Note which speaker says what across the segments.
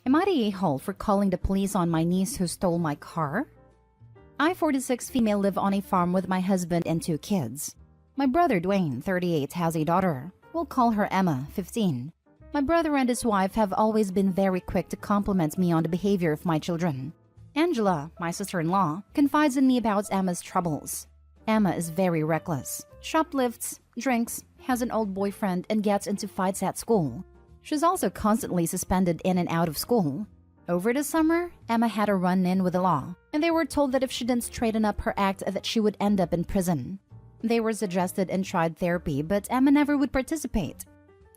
Speaker 1: Am I the a-hole for calling the police on my niece who stole my car? I, 46 female, live on a farm with my husband and 2 kids. My brother Dwayne, 38, has a daughter. We'll call her Emma, 15. My brother and his wife have always been very quick to compliment me on the behavior of my children. Angela, my sister-in-law, confides in me about Emma's troubles. Emma is very reckless, shoplifts, drinks, has an old boyfriend, and gets into fights at school. She's also constantly suspended in and out of school. Over the summer, Emma had a run-in with the law, and they were told that if she didn't straighten up her act that she would end up in prison. They were suggested and tried therapy, but Emma never would participate.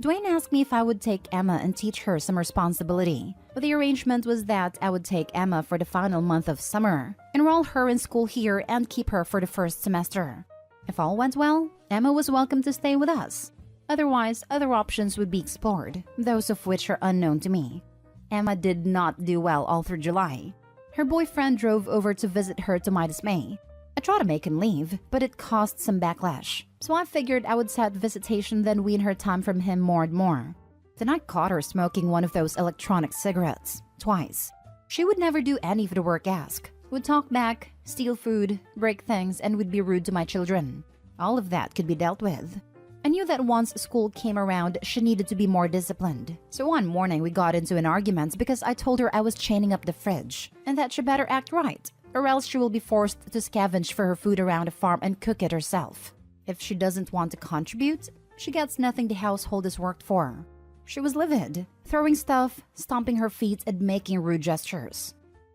Speaker 1: Dwayne asked me if I would take Emma and teach her some responsibility, but the arrangement was that I would take Emma for the final month of summer, enroll her in school here, and keep her for the first semester. If all went well, Emma was welcome to stay with us. Otherwise, other options would be explored, those of which are unknown to me. Emma did not do well all through July. Her boyfriend drove over to visit her to my dismay. I tried to make him leave, but it caused some backlash, so I figured I would set visitation then wean her time from him more and more. Then I caught her smoking one of those electronic cigarettes, twice. She would never do any of the work asked, would talk back, steal food, break things, and would be rude to my children. All of that could be dealt with. I knew that once school came around, she needed to be more disciplined. So one morning we got into an argument because I told her I was chaining up the fridge and that she better act right, or else she will be forced to scavenge for her food around the farm and cook it herself. If she doesn't want to contribute, she gets nothing the household has worked for. She was livid, throwing stuff, stomping her feet, and making rude gestures.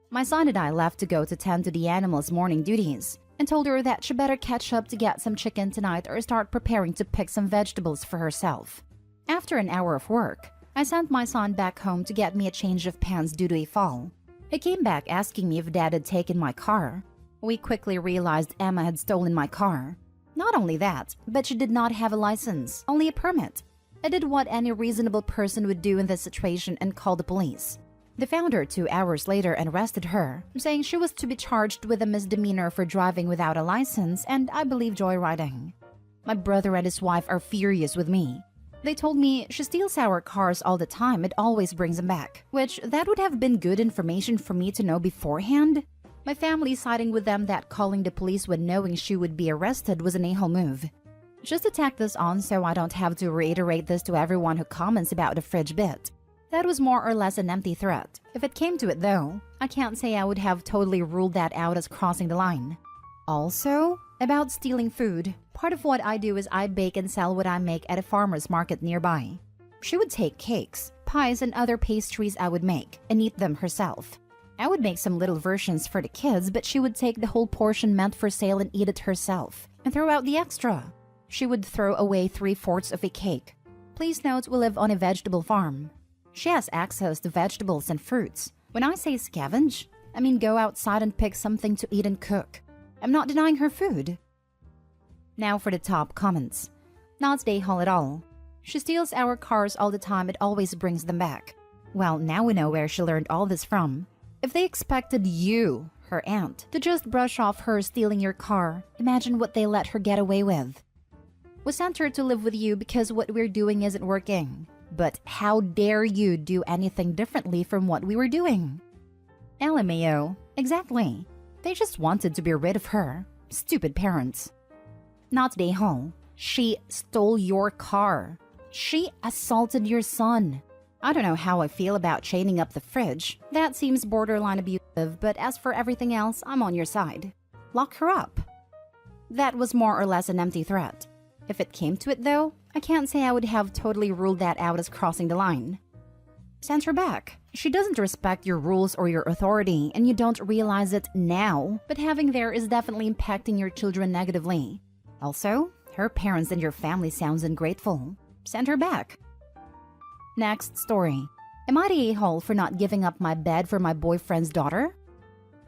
Speaker 1: My son and I left to go to tend to the animals' morning duties, and told her that she better catch up to get some chicken tonight or start preparing to pick some vegetables for herself. After an hour of work, I sent my son back home to get me a change of pants due to a fall. He came back asking me if Dad had taken my car. We quickly realized Emma had stolen my car. Not only that, but she did not have a license, only a permit. I did what any reasonable person would do in this situation and called the police. They found her 2 hours later and arrested her, saying she was to be charged with a misdemeanor for driving without a license and, I believe, joyriding. My brother and his wife are furious with me. They told me she steals our cars all the time and always brings them back, which that would have been good information for me to know beforehand. My family siding with them that calling the police when knowing she would be arrested was an a-hole move. Just to tack this on so I don't have to reiterate this to everyone who comments about the fridge bit. That was more or less an empty threat. If it came to it though, I can't say I would have totally ruled that out as crossing the line. Also, about stealing food, part of what I do is I bake and sell what I make at a farmer's market nearby. She would take cakes, pies, and other pastries I would make and eat them herself. I would make some little versions for the kids, but she would take the whole portion meant for sale and eat it herself, and throw out the extra. She would throw away 3/4 of a cake. Please note we live on a vegetable farm. She has access to vegetables and fruits. When I say scavenge, I mean go outside and pick something to eat and cook. I'm not denying her food. Now for the top comments. Not a-hole at all. She steals our cars all the time and always brings them back. Well, now we know where she learned all this from. If they expected you, her aunt, to just brush off her stealing your car, imagine what they let her get away with. We sent her to live with you because what we're doing isn't working. But how dare you do anything differently from what we were doing? LMAO. Exactly. They just wanted to be rid of her. Stupid parents. Not a-hole. She stole your car. She assaulted your son. I don't know how I feel about chaining up the fridge. That seems borderline abusive, but as for everything else, I'm on your side. Lock her up. That was more or less an empty threat. If it came to it though, I can't say I would have totally ruled that out as crossing the line. Send her back. She doesn't respect your rules or your authority, and you don't realize it now, but having there is definitely impacting your children negatively. Also, her parents and your family sounds ungrateful. Send her back. Next story. Am I the a-hole for not giving up my bed for my boyfriend's daughter?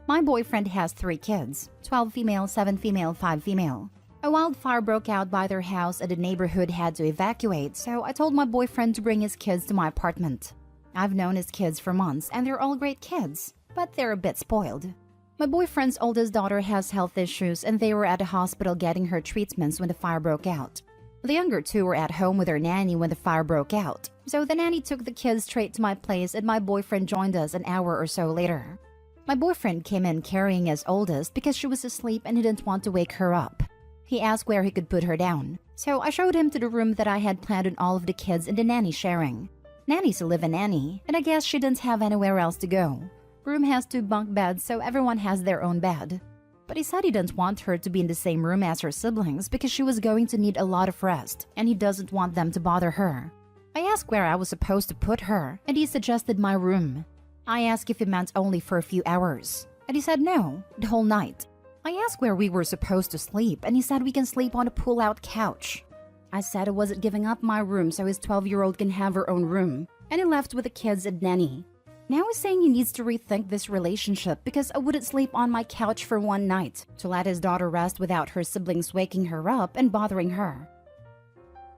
Speaker 1: My boyfriend has 3 kids, 12 female, 7 female, 5 female. A wildfire broke out by their house and the neighborhood had to evacuate, so I told my boyfriend to bring his kids to my apartment. I've known his kids for months and they're all great kids, but they're a bit spoiled. My boyfriend's oldest daughter has health issues and they were at a hospital getting her treatments when the fire broke out. The younger two were at home with their nanny when the fire broke out, so the nanny took the kids straight to my place and my boyfriend joined us an hour or so later. My boyfriend came in carrying his oldest because she was asleep and he didn't want to wake her up. He asked where he could put her down, so I showed him to the room that I had planned on all of the kids and the nanny sharing. Nanny's a live-in nanny, and I guess she didn't have anywhere else to go. Room has 2 bunk beds, so everyone has their own bed. But he said he didn't want her to be in the same room as her siblings because she was going to need a lot of rest, and he doesn't want them to bother her. I asked where I was supposed to put her, and he suggested my room. I asked if he meant only for a few hours, and he said no, the whole night. I asked where we were supposed to sleep, and he said we can sleep on a pull-out couch. I said I wasn't giving up my room so his 12-year-old can have her own room, and he left with the kids and nanny. Now he's saying he needs to rethink this relationship because I wouldn't sleep on my couch for one night to let his daughter rest without her siblings waking her up and bothering her.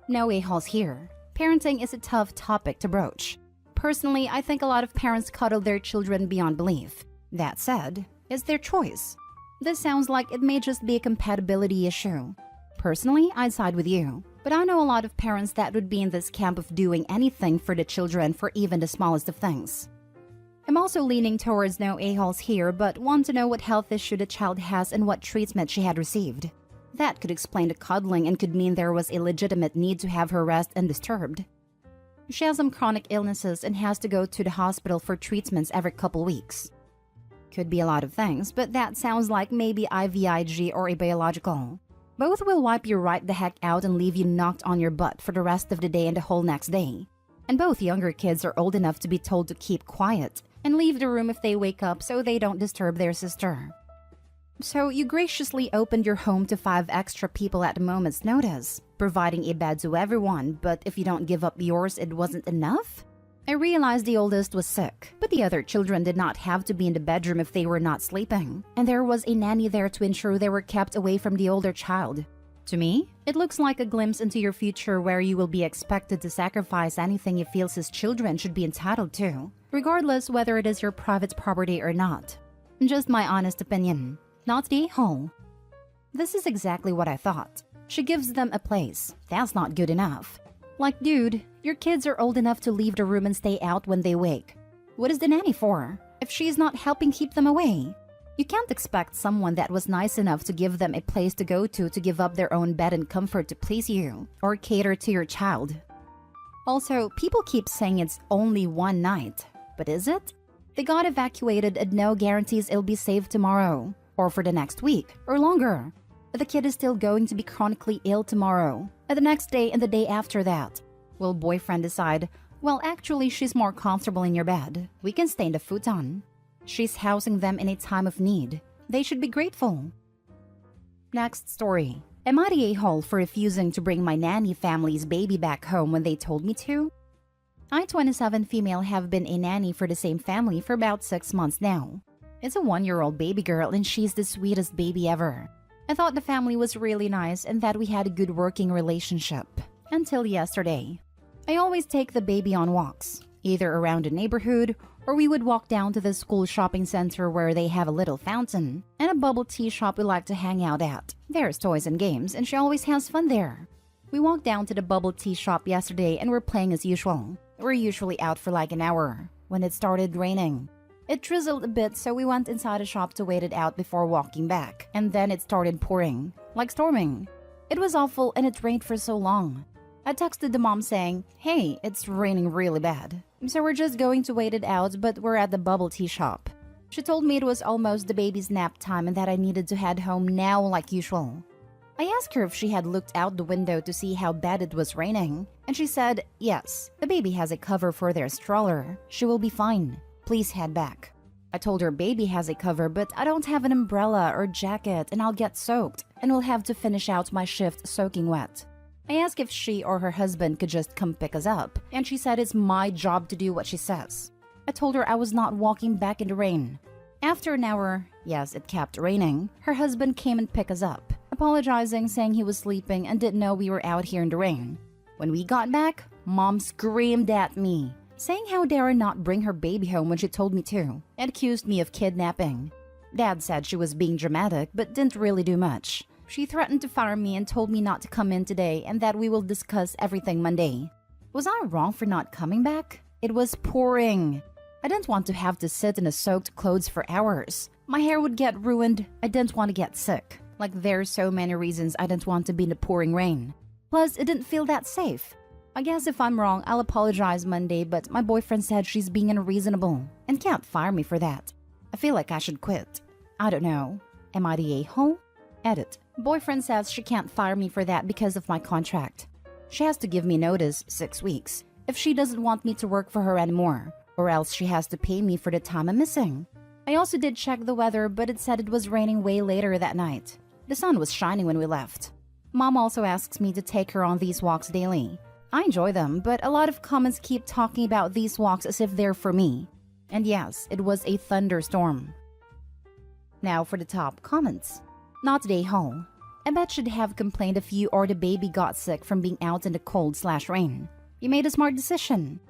Speaker 1: No a-holes here. Parenting is a tough topic to broach. Personally, I think a lot of parents cuddle their children beyond belief. That said, it's their choice. This sounds like it may just be a compatibility issue. Personally, I'd side with you, but I know a lot of parents that would be in this camp of doing anything for the children for even the smallest of things. I'm also leaning towards no a-holes here, but want to know what health issue the child has and what treatment she had received. That could explain the cuddling and could mean there was a legitimate need to have her rest undisturbed. She has some chronic illnesses and has to go to the hospital for treatments every couple weeks. Could be a lot of things, but that sounds like maybe IVIG or a biological. Both will wipe you right the heck out and leave you knocked on your butt for the rest of the day and the whole next day. And both younger kids are old enough to be told to keep quiet and leave the room if they wake up so they don't disturb their sister. So you graciously opened your home to 5 extra people at a moment's notice, providing a bed to everyone, but if you don't give up yours, it wasn't enough? I realized the oldest was sick, but the other children did not have to be in the bedroom if they were not sleeping, and there was a nanny there to ensure they were kept away from the older child. To me, it looks like a glimpse into your future where you will be expected to sacrifice anything you feel his children should be entitled to, regardless whether it is your private property or not. Just my honest opinion, not the whole. This is exactly what I thought. She gives them a place. That's not good enough. Like, dude, your kids are old enough to leave the room and stay out when they wake. What is the nanny for, if she's not helping keep them away? You can't expect someone that was nice enough to give them a place to go to give up their own bed and comfort to please you, or cater to your child. Also, people keep saying it's only one night, but is it? They got evacuated and no guarantees it'll be safe tomorrow, or for the next week, or longer. The kid is still going to be chronically ill tomorrow, and the next day and the day after that. Will boyfriend decide, well, actually she's more comfortable in your bed. We can stay in the futon. She's housing them in a time of need. They should be grateful. Next story. Am I the a-hole for refusing to bring my nanny family's baby back home when they told me to? I, 27 female, have been a nanny for the same family for about 6 months now. It's a 1-year-old baby girl and she's the sweetest baby ever. I thought the family was really nice and that we had a good working relationship. Until yesterday. I always take the baby on walks, either around the neighborhood or we would walk down to the school shopping center where they have a little fountain and a bubble tea shop we like to hang out at. There's toys and games and she always has fun there. We walked down to the bubble tea shop yesterday and we're playing as usual. We're usually out for like an hour when it started raining. It drizzled a bit so we went inside the shop to wait it out before walking back, and then it started pouring, like storming. It was awful and it rained for so long. I texted the mom saying, hey, it's raining really bad. So we're just going to wait it out, but we're at the bubble tea shop. She told me it was almost the baby's nap time and that I needed to head home now like usual. I asked her if she had looked out the window to see how bad it was raining, and she said, yes, the baby has a cover for their stroller. She will be fine. Please head back. I told her baby has a cover, but I don't have an umbrella or jacket and I'll get soaked and will have to finish out my shift soaking wet. I asked if she or her husband could just come pick us up, and she said it's my job to do what she says. I told her I was not walking back in the rain. After an hour, yes, it kept raining, her husband came and picked us up, apologizing, saying he was sleeping and didn't know we were out here in the rain. When we got back, Mom screamed at me, saying how dare I not bring her baby home when she told me to, and accused me of kidnapping. Dad said she was being dramatic but didn't really do much. She threatened to fire me and told me not to come in today and that we will discuss everything Monday. Was I wrong for not coming back? It was pouring. I didn't want to have to sit in a soaked clothes for hours. My hair would get ruined. I didn't want to get sick. Like, there's so many reasons I didn't want to be in the pouring rain. Plus, it didn't feel that safe. I guess if I'm wrong, I'll apologize Monday, but my boyfriend said she's being unreasonable and can't fire me for that. I feel like I should quit. I don't know. Am I the a-hole? Edit. Boyfriend says she can't fire me for that because of my contract. She has to give me notice 6 weeks if she doesn't want me to work for her anymore, or else she has to pay me for the time I'm missing. I also did check the weather, but it said it was raining way later that night. The sun was shining when we left. Mom also asks me to take her on these walks daily. I enjoy them, but a lot of comments keep talking about these walks as if they're for me. And yes, it was a thunderstorm. Now for the top comments. Not today, home. I bet should have complained if you or the baby got sick from being out in the cold/rain. You made a smart decision.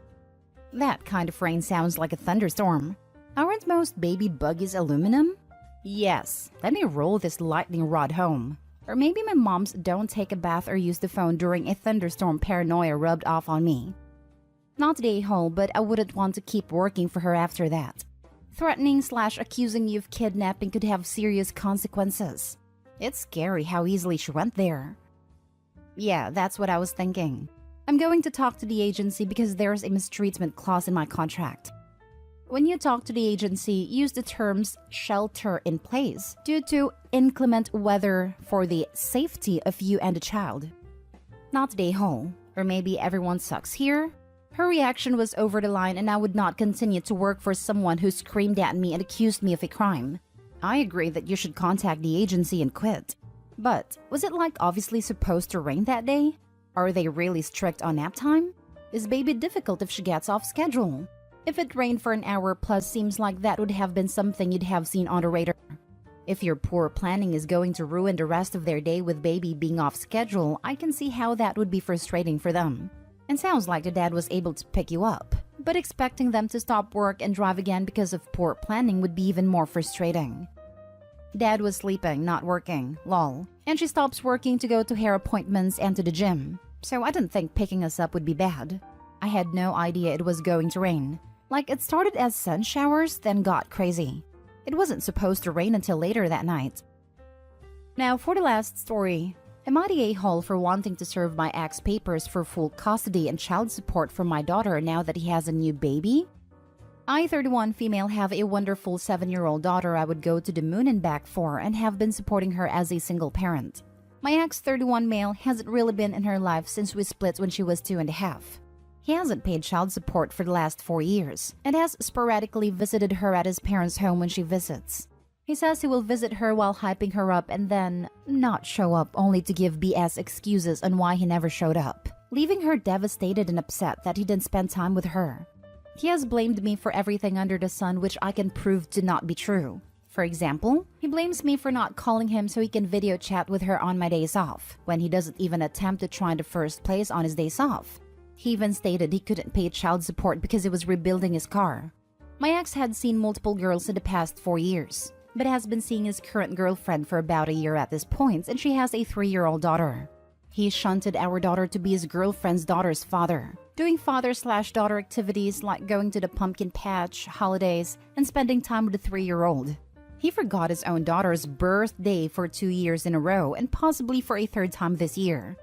Speaker 1: That kind of rain sounds like a thunderstorm. Aren't most baby buggies aluminum? Yes, let me roll this lightning rod home. Or maybe my mom's don't take a bath or use the phone during a thunderstorm paranoia rubbed off on me. Not today, hole, but I wouldn't want to keep working for her after that. Threatening/accusing you of kidnapping could have serious consequences. It's scary how easily she went there. Yeah, that's what I was thinking. I'm going to talk to the agency because there's a mistreatment clause in my contract. When you talk to the agency, use the terms shelter in place due to inclement weather for the safety of you and the child. Not today, home. Or maybe everyone sucks here? Her reaction was over the line and I would not continue to work for someone who screamed at me and accused me of a crime. I agree that you should contact the agency and quit. But was it like obviously supposed to rain that day? Are they really strict on nap time? Is baby difficult if she gets off schedule? If it rained for an hour plus, seems like that would have been something you'd have seen on the radar. If your poor planning is going to ruin the rest of their day with baby being off schedule, I can see how that would be frustrating for them. And sounds like the dad was able to pick you up. But expecting them to stop work and drive again because of poor planning would be even more frustrating. Dad was sleeping, not working, lol. And she stops working to go to hair appointments and to the gym. So I didn't think picking us up would be bad. I had no idea it was going to rain. Like, it started as sun showers, then got crazy. It wasn't supposed to rain until later that night. Now for the last story. Am I the a-hole for wanting to serve my ex papers for full custody and child support for my daughter now that he has a new baby? I, 31 female, have a wonderful 7-year-old daughter I would go to the moon and back for and have been supporting her as a single parent. My ex, 31 male, hasn't really been in her life since we split when she was 2.5. He hasn't paid child support for the last 4 years and has sporadically visited her at his parents' home when she visits. He says he will visit her while hyping her up and then not show up only to give BS excuses on why he never showed up, leaving her devastated and upset that he didn't spend time with her. He has blamed me for everything under the sun, which I can prove to not be true. For example, he blames me for not calling him so he can video chat with her on my days off, when he doesn't even attempt to try in the first place on his days off. He even stated he couldn't pay child support because he was rebuilding his car. My ex had seen multiple girls in the past 4 years, but has been seeing his current girlfriend for about a year at this point, and she has a 3-year-old daughter. He shunted our daughter to be his girlfriend's daughter's father, doing father/daughter activities like going to the pumpkin patch, holidays, and spending time with the 3-year-old. He forgot his own daughter's birthday for 2 years in a row and possibly for a 3rd time this year.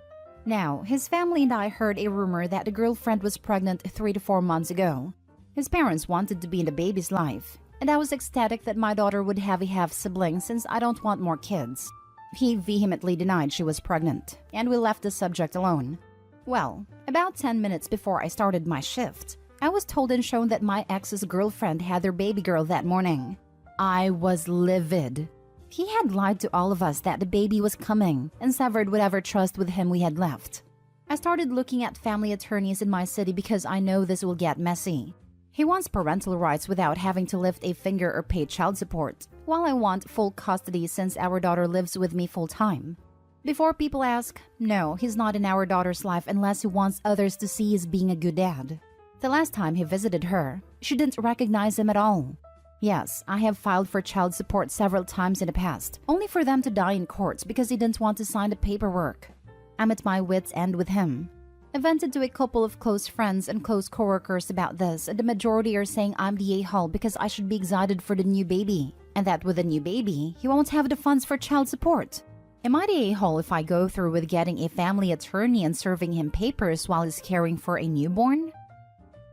Speaker 1: Now, his family and I heard a rumor that the girlfriend was pregnant 3 to 4 months ago. His parents wanted to be in the baby's life, and I was ecstatic that my daughter would have a half-sibling since I don't want more kids. He vehemently denied she was pregnant, and we left the subject alone. Well, about 10 minutes before I started my shift, I was told and shown that my ex's girlfriend had their baby girl that morning. I was livid. He had lied to all of us that the baby was coming and severed whatever trust with him we had left. I started looking at family attorneys in my city because I know this will get messy. He wants parental rights without having to lift a finger or pay child support, while I want full custody since our daughter lives with me full-time. Before people ask, no, he's not in our daughter's life unless he wants others to see he's being a good dad. The last time he visited her, she didn't recognize him at all. Yes, I have filed for child support several times in the past, only for them to die in court because he didn't want to sign the paperwork. I'm at my wit's end with him. I vented to a couple of close friends and close coworkers about this, and the majority are saying I'm the a-hole because I should be excited for the new baby, and that with a new baby, he won't have the funds for child support. Am I the a-hole if I go through with getting a family attorney and serving him papers while he's caring for a newborn?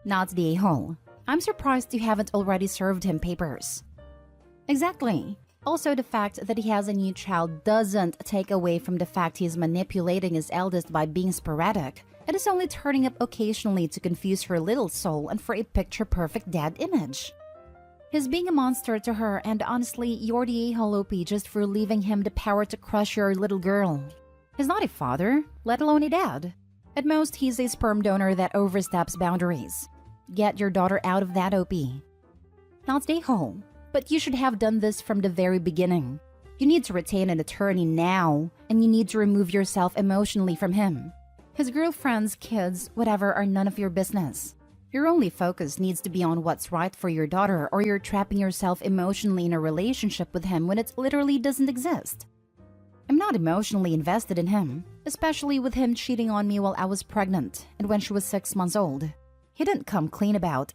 Speaker 1: Not the a-hole. I'm surprised you haven't already served him papers. Exactly. Also, the fact that he has a new child doesn't take away from the fact he's manipulating his eldest by being sporadic. It is only turning up occasionally to confuse her little soul and for a picture-perfect dad image. He's being a monster to her, and honestly, you're the a-hole OP just for leaving him the power to crush your little girl. He's not a father, let alone a dad. At most, he's a sperm donor that oversteps boundaries. Get your daughter out of that OP. Not the a-hole, but you should have done this from the very beginning. You need to retain an attorney now, and you need to remove yourself emotionally from him. His girlfriends, kids, whatever are none of your business. Your only focus needs to be on what's right for your daughter, or you're trapping yourself emotionally in a relationship with him when it literally doesn't exist. I'm not emotionally invested in him, especially with him cheating on me while I was pregnant and when she was 6 months old. He didn't come clean about and